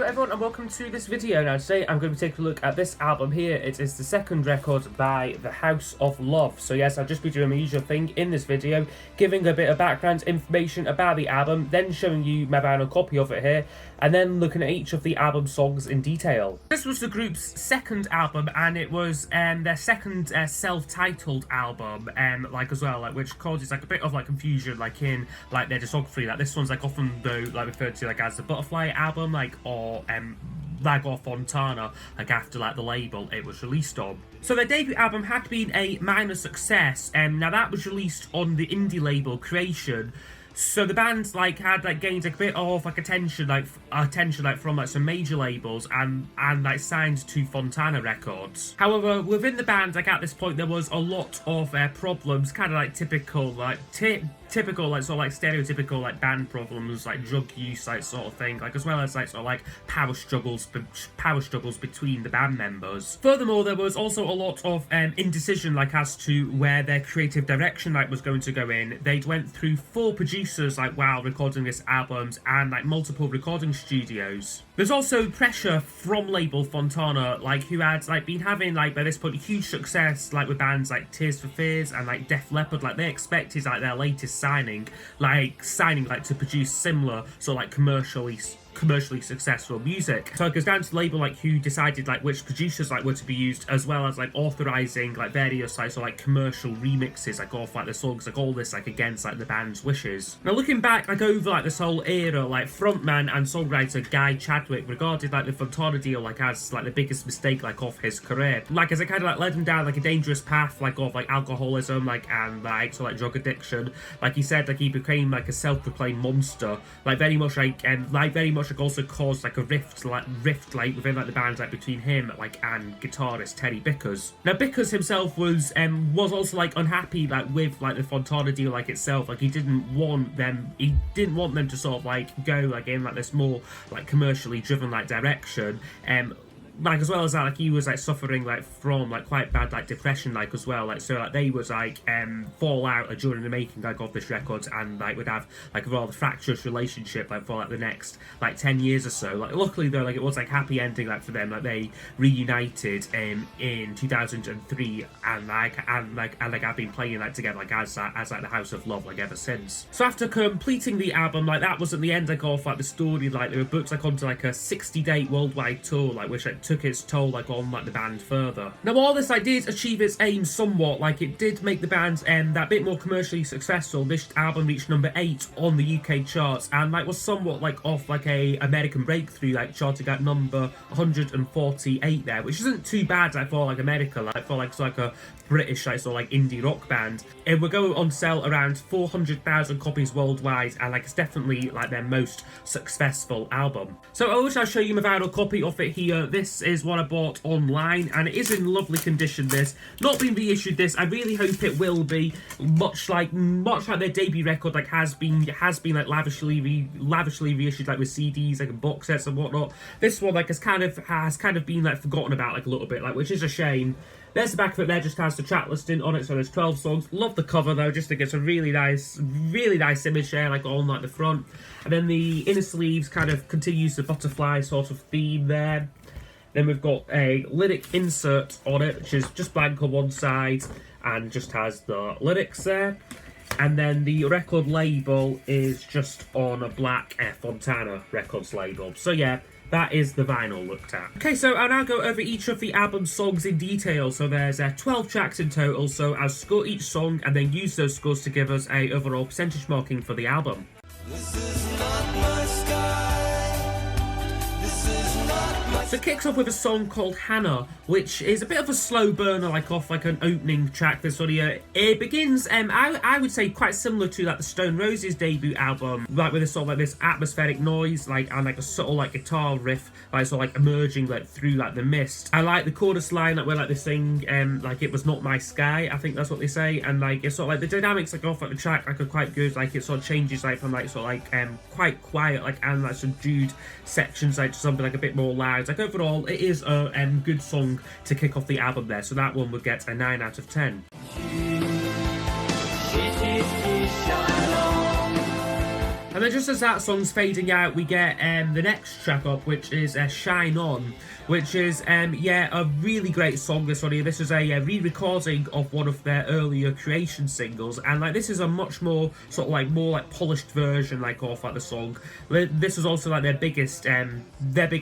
everyone and welcome to this video. Now today I'm going to be taking a look at this album here. It is the second record by The House of Love. So yes, I'll just be doing my usual thing in this video, giving a bit of background information about the album, then showing you my vinyl copy of it here, and then looking at each of the album songs in detail. This was the group's second album, and it was their second self-titled album, which causes a bit of confusion in their discography. This one's often though referred to as the Butterfly album, or Fontana, after the label it was released on. So their debut album had been a minor success, now that was released on the indie label Creation. So the band had gained a bit of attention from some major labels and signed to Fontana Records. However, within the band at this point there was a lot of problems, typical stereotypical band problems, drug use, sort of thing, as well as power struggles between the band members. Furthermore, there was also a lot of indecision as to where their creative direction was going to go in. They'd went through 4 producers while recording this albums and multiple recording studios. There's also pressure from label Fontana, who had been having by this point huge success with bands like Tears for Fears and Def Leppard. They expected their latest signing to produce similar commercially successful music. So it goes down to the label who decided which producers were to be used, as well as authorizing various commercial remixes of the songs, all this against the band's wishes. Now looking back over this whole era, frontman and songwriter Guy Chadwick regarded the Fontana deal as the biggest mistake of his career, as it led him down a dangerous path of alcoholism and drug addiction. He said he became a self-proclaimed monster, very much also caused a rift within the band the him and guitarist Terry Bickers. Now Bickers himself was also unhappy with the Fontana deal itself. He didn't want them to sort of go in this more commercially driven direction. As well as that, he was suffering from quite bad depression as well. So they was fall out during the making of this record, and would have a rather fractious relationship for the next 10 years or so. Luckily though, it was happy ending for them. They reunited in 2003, and I've been playing together as the House of Love ever since. So after completing the album, that wasn't the end of the story. They were booked onto a 60-day worldwide tour, which took its toll on the band further. Now all this did achieve its aim somewhat. It did make the band that bit more commercially successful. This album reached number 8 on the UK charts, and was somewhat off a American breakthrough, charting at number 148 there, which isn't too bad for America, for a British indie rock band. It would go on sale around 400,000 copies worldwide, and it's definitely their most successful album. So I wish I'll show you my vinyl copy of it here. This is what I bought online, and it is in lovely condition. This not been reissued. This I really hope it will be much like their debut record has been lavishly reissued with CDs and box sets and whatnot. This one has kind of been forgotten about a little bit, which is a shame. There's the back of it there, just has the track listing on it, so there's 12 songs. Love the cover though, just think it's a really nice image there, on the front. And then the inner sleeves continues the butterfly sort of theme there. Then we've got a lyric insert on it, which is just blank on one side and just has the lyrics there. And then the record label is just on a black Fontana Records label. So yeah, that is the vinyl looked at. Okay, so I'll now go over each of the album's songs in detail. So there's 12 tracks in total, so I'll score each song and then use those scores to give us a overall percentage marking for the album. This is not my sky. This is not my... So it kicks off with a song called Hannah, which is a bit of a slow burner, off an opening track. This one here, it begins, I would say quite similar to the Stone Roses debut album, with a sort of this atmospheric noise, and a subtle guitar riff, emerging through the mist. I like the chorus line where they sing, it was not my sky. I think that's what they say, and it's sort of the dynamics off the track are quite good. It sort of changes from quite quiet and subdued sections to something a bit more loud. Overall, it is a good song to kick off the album there, so that one would get a 9 out of 10. And then just as that song's fading out, we get the next track up, which is Shine On, which is, a really great song, this one here. This is a re-recording of one of their earlier Creation singles, and like this is a much more sort of like more like polished version like of like the song. This was also like their biggest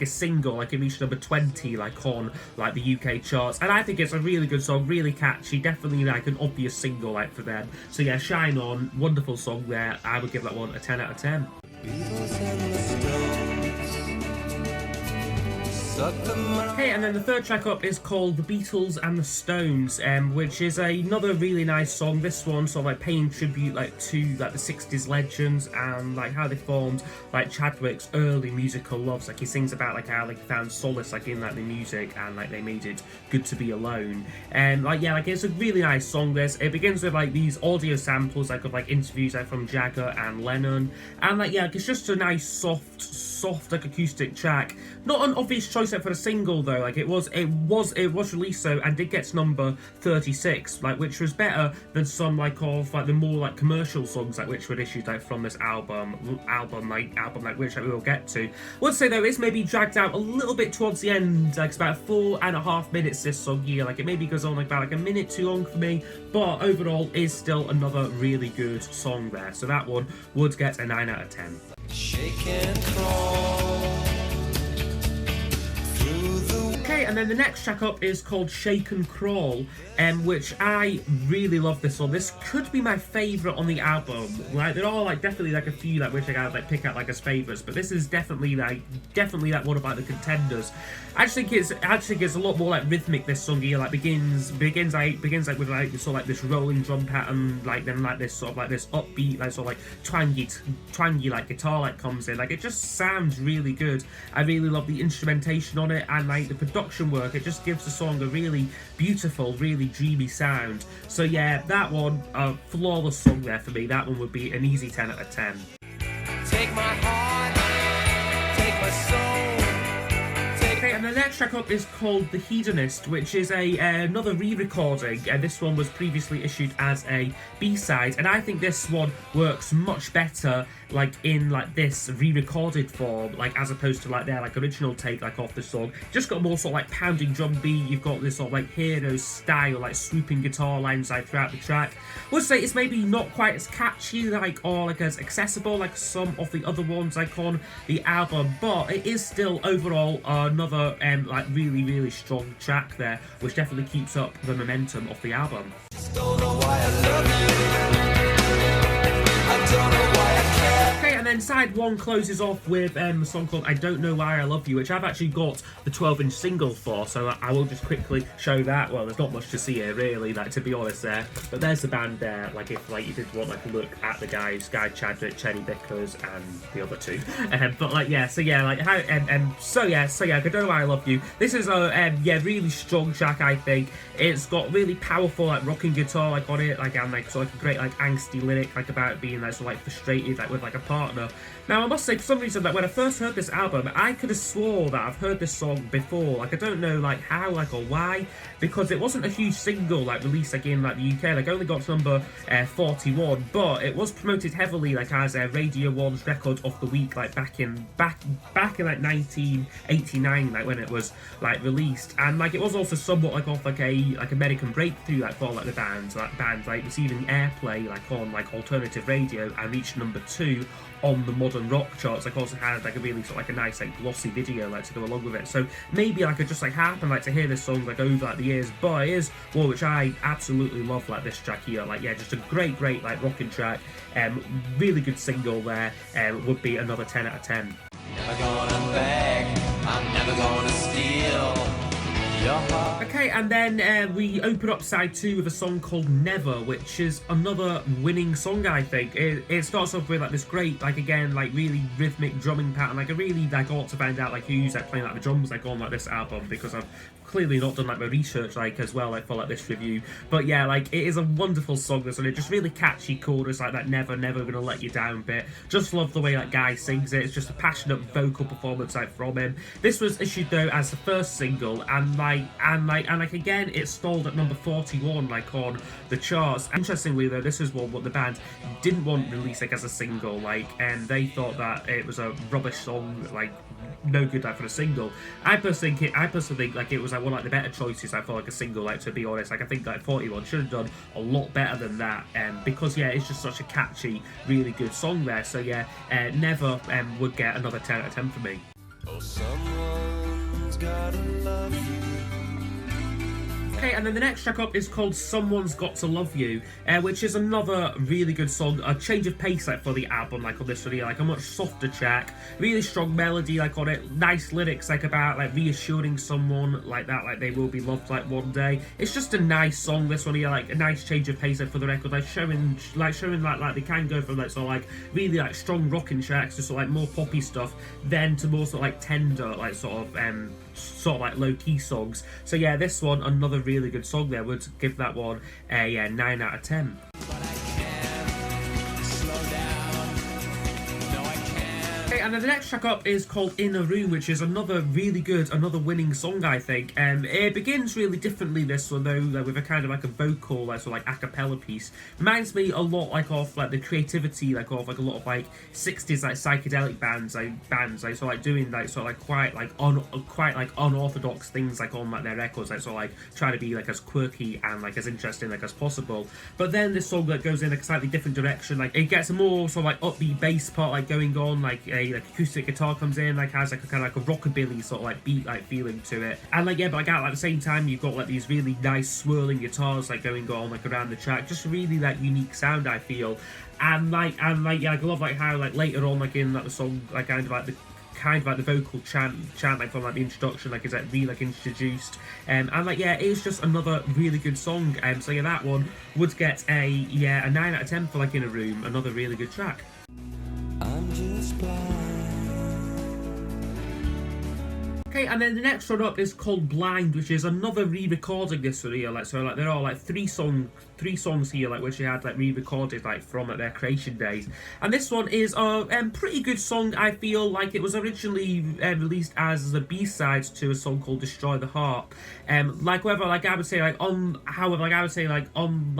single, like it reached number 20 like on like the UK charts, and I think it's a really good song, really catchy, definitely like an obvious single like for them. So yeah, Shine On, wonderful song there. I would give that one a 10 out of 10. Okay, and then the third track up is called The Beatles and the Stones, which is another really nice song. This one sort of like paying tribute like to like the 60s legends and like how they formed like Chadwick's early musical loves. Like he sings about like how like he found solace like in like the music and like they made it good to be alone. And like yeah, like it's a really nice song. It begins with like these audio samples like of like interviews like from Jagger and Lennon, and like yeah, it's just a nice soft like acoustic track. Not an obvious choice for the single though. Like it was released so and did get to number 36, like which was better than some like of like the more like commercial songs like which were issued like from this album which like, we will get to. I would say though it's maybe dragged out a little bit towards the end. Like it's about 4.5 minutes this song here. Like it maybe goes on like about like a minute too long for me, but overall is still another really good song there. So that one would get a 9 out of 10. Shake and crawl. Okay, and then the next track up is called Shake and Crawl, which I really love this one. This could be my favourite on the album. Like there are like definitely like a few like which I gotta like pick out like as favourites, but this is definitely like one of like the contenders. I just think it's a lot more like rhythmic. This song here like begins like with like sort of like this rolling drum pattern, like then like this sort of like this upbeat like sort of like twangy like guitar like comes in. Like it just sounds really good. I really love the instrumentation on it and like the production work. It just gives the song a really beautiful, really dreamy sound. So yeah, that one, a flawless song there for me. That one would be an easy 10 out of 10. Take my heart, take my soul. Okay, and the next track up is called The Hedonist, which is another re-recording. This one was previously issued as a B-side, and I think this one works much better like in like this re-recorded form, like as opposed to like their like original take like off the song. Just got more sort of like pounding drum beat. You've got this sort of like hero style like swooping guitar lines like throughout the track. I would say it's maybe not quite as catchy like or like as accessible like some of the other ones like on the album, but it is still overall another like really strong track there, which definitely keeps up the momentum of the album. Okay, and then side one closes off with a song called I Don't Know Why I Love You, which I've actually got the 12-inch single for, so I will just quickly show that. Well, there's not much to see here really, like to be honest there, but there's the band there, like if like you did want like a look at the guys, Guy Chadwick, Chenny Bickers and the other two. But like yeah, so yeah, like how so yeah, I Don't Know Why I Love You. This is a really strong track, I think. It's got really powerful like rocking guitar like on it, like and like sort of like a great like angsty lyric like about being like sort of like frustrated like with like a partner. Now I must say, for some reason, that when I first heard this album, I could have swore that I've heard this song before. Like I don't know like how like or why, because it wasn't a huge single like released like in like the UK. Like only got to number 41, but it was promoted heavily like as a Radio 1's record of the week like back in like 1989 like when it was like released, and like it was also somewhat like off like a American breakthrough like for like the band like receiving airplay like on like alternative radio and reached number 2 on the modern rock charts. Like also had like a really sort of like a nice like glossy video like to go along with it. So maybe like I just like happen like to hear this song like over like the years, but it is one which I absolutely love. Like this track here, like yeah, just a great like rocking track. Really good single there. Would be another 10 out of 10. Never gonna beg, I'm never gonna steal. Okay, and then we open up side 2 with a song called Never, which is another winning song, I think. It starts off with like this great, like again, like really rhythmic drumming pattern. Like I really like ought to find out like who's like playing like the drums like on like this album, because I've clearly not done like my research like as well like for like this review, but yeah, like it is a wonderful song, this one. It just really catchy chorus, like that never gonna let you down bit. Just love the way that guy sings it. It's just a passionate vocal performance like from him. This was issued though as the first single, and again it stalled at number 41 like on the charts. Interestingly though, this is one what the band didn't want released like as a single, like, and they thought that it was a rubbish song, like no good like for a single. I personally think like it was like one of like the better choices like for like a single, like to be honest. Like I think like 41 should have done a lot better than that, because yeah, it's just such a catchy, really good song there. So yeah, never would get another 10 out of 10 for me. Oh, someone's gotta love you. Okay, and then the next track up is called Someone's Got to Love You, which is another really good song. A change of pace like for the album, like on this one here, like a much softer track, really strong melody like on it, nice lyrics like about like reassuring someone like that, like they will be loved like one day. It's just a nice song, this one here, like a nice change of pace like for the record, like showing like they can go from like sort of like really like strong rocking tracks to sort of like more poppy stuff, then to more sort of like tender like sort of like low-key songs. So yeah, this one, another really good song there. Would give that one a 9 out of 10. And then the next track up is called In a Room, which is another really good, another winning song, I think. It begins really differently, this one, though, with a kind of like a vocal, like sort of like a cappella piece. Reminds me a lot like of like the creativity, like of like a lot of like 60s like psychedelic bands, like so like doing like sort of like quite like unorthodox things like on like their records, like sort of like trying to be like as quirky and like as interesting like as possible. But then this song like goes in a slightly different direction. Like it gets a more sort of like upbeat bass part like going on, like a like acoustic guitar comes in, like has like a kind of like a rockabilly sort of like beat like feeling to it, and like yeah, but like at the same time you've got like these really nice swirling guitars like going on like around the track, just really like unique sound I feel, and yeah, I love like how like later on like in like the song like kind of like the vocal chant like from like the introduction like is like really like introduced, and like yeah, it's just another really good song. So yeah, that one would get a 9 out of 10 for like In a Room, another really good track. I'm just blind. Okay, and then the next one up is called Blind, which is another re-recording this one here. Like so, like there are like three songs here, like which they had like re-recorded like from at their creation days. And this one is a pretty good song. I feel like it was originally released as the B-side to a song called Destroy the Heart. However, I would say on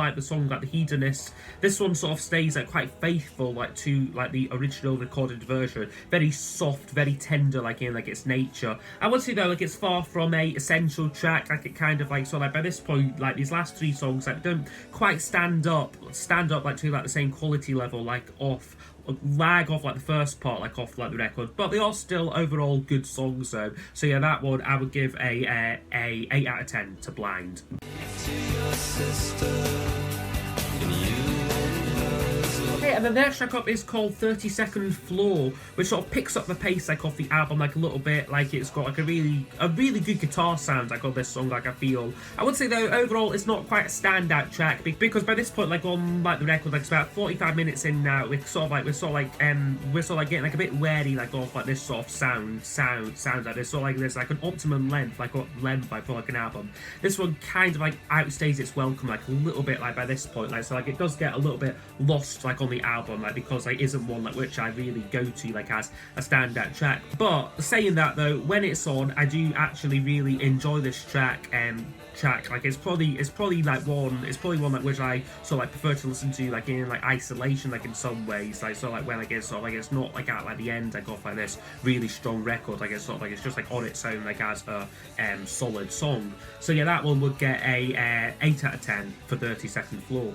the song like the Hedonist, this one sort of stays like quite faithful like to like the original recorded version. Very soft, very tender like in like its nature. I would say though like it's far from a essential track. Like it kind of like so like by this point like these last three songs like don't quite stand up like to like the same quality level like lag off like the first part like off like the record, but they are still overall good songs though. So yeah, that one I would give a 8 out of 10 to Blind. Okay, and then the next track up is called 32nd Floor, which sort of picks up the pace like off the album like a little bit. Like it's got like a really good guitar sound like on this song. Like I feel, I would say though overall it's not quite a standout track because by this point like on like the record like it's about 45 minutes in now. We're sort of like getting like a bit wary like off like this sort of sound like this. So like there's like an optimum length like for like an album. This one kind of like outstays its welcome like a little bit like by this point, like so like it does get a little bit lost like on the album, like because like isn't one like which I really go to like as a standout track. But saying that though, when it's on, I do actually really enjoy this track. Like it's probably one like which I sort of like prefer to listen to like in like isolation like in some ways, like so like when like it's sort of like it's not like at like the end like off like this really strong record, like it's sort of like it's just like on its own like as a solid song. So yeah, that one would get a 8 out of 10 for 32nd Floor.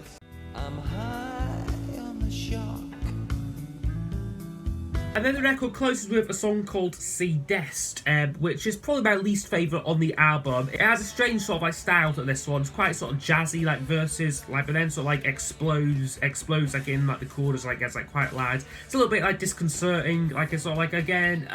I'm high on the shock. And then the record closes with a song called Cedest, which is probably my least favourite on the album. It has a strange sort of like style to this one. It's quite sort of jazzy like verses, like but then sort of like explodes like in like the chorus like gets like quite loud. It's a little bit like disconcerting, like it's sort of like again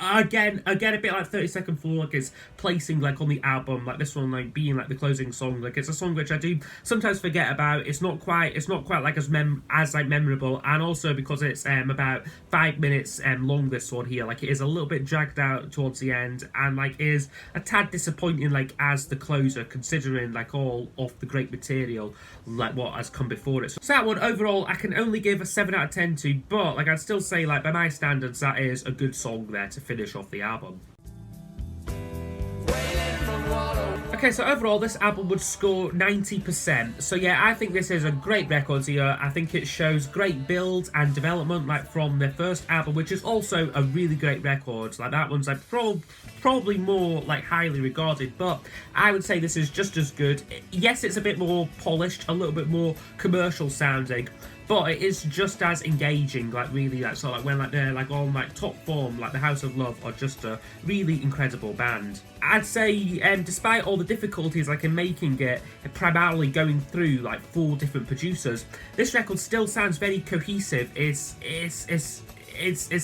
again a bit like 30-second floor, like it's placing like on the album, like this one like being like the closing song. Like it's a song which I do sometimes forget about. It's not quite like as like memorable, and also because it's about 5 minutes long, this one here, like it is a little bit dragged out towards the end, and like is a tad disappointing like as the closer, considering like all of the great material like what has come before it. So that one overall I can only give a 7 out of 10 to, but like I'd still say like by my standards that is a good song there to finish off the album. Okay, so overall, this album would score 90%. So yeah, I think this is a great record here. I think it shows great build and development, like from their first album, which is also a really great record. Like that one's like probably more like highly regarded, but I would say this is just as good. Yes, it's a bit more polished, a little bit more commercial sounding, but it is just as engaging, like really like so like when like they're like on like top form, like the House of Love are just a really incredible band. I'd say despite all the difficulties like in making it, primarily going through like 4 different producers, this record still sounds very cohesive. It's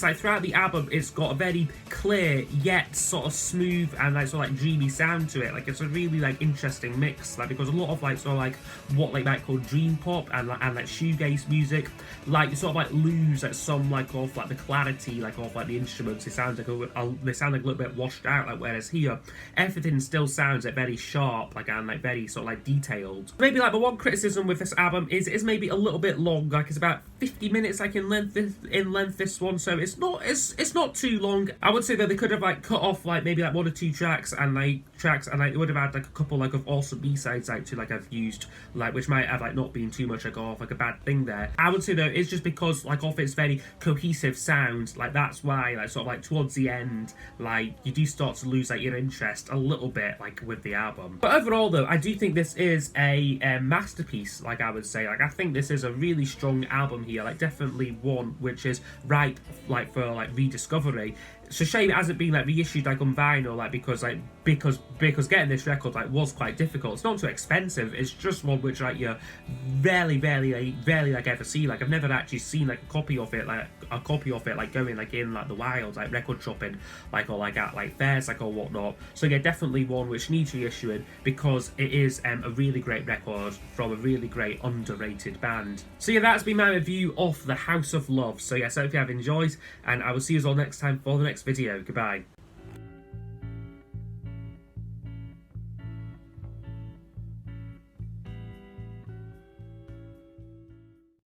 like throughout the album it's got a very clear yet sort of smooth and like sort of like dreamy sound to it. Like it's a really like interesting mix, like because a lot of like sort of like what like might call dream pop and like shoegaze music, like you sort of like lose like some like of like the clarity like of like the instruments. It sounds like they sound like a little bit washed out, like whereas here everything still sounds like very sharp, like and like very sort of like detailed. Maybe like the one criticism with this album is it's maybe a little bit long, like it's about 50 minutes like in length this one, so it's not too long. I would say that they could have like cut off like maybe like 1 or 2 tracks and like they would have had like a couple like of awesome B-sides like to like have used, like which might have like not been too much like off like a bad thing there. I would say though it's just because like of its very cohesive sound, like that's why like sort of like towards the end like you do start to lose like your interest a little bit like with the album. But overall though, I do think this is a masterpiece. Like I would say, like I think this is a really strong album here, like definitely one which is ripe like for like rediscovery. It's a shame it hasn't been like reissued like on vinyl, like because getting this record like was quite difficult. It's not too expensive, it's just one which like you rarely like ever see. Like I've never actually seen like a copy of it like going like in like the wild like record shopping like or like at like fairs like or whatnot. So yeah, definitely one which needs reissuing because it is a really great record from a really great underrated band. So yeah, that's been my review of the House of Love. So yes, I hope you have enjoyed, and I will see you all next time for the next video. Goodbye.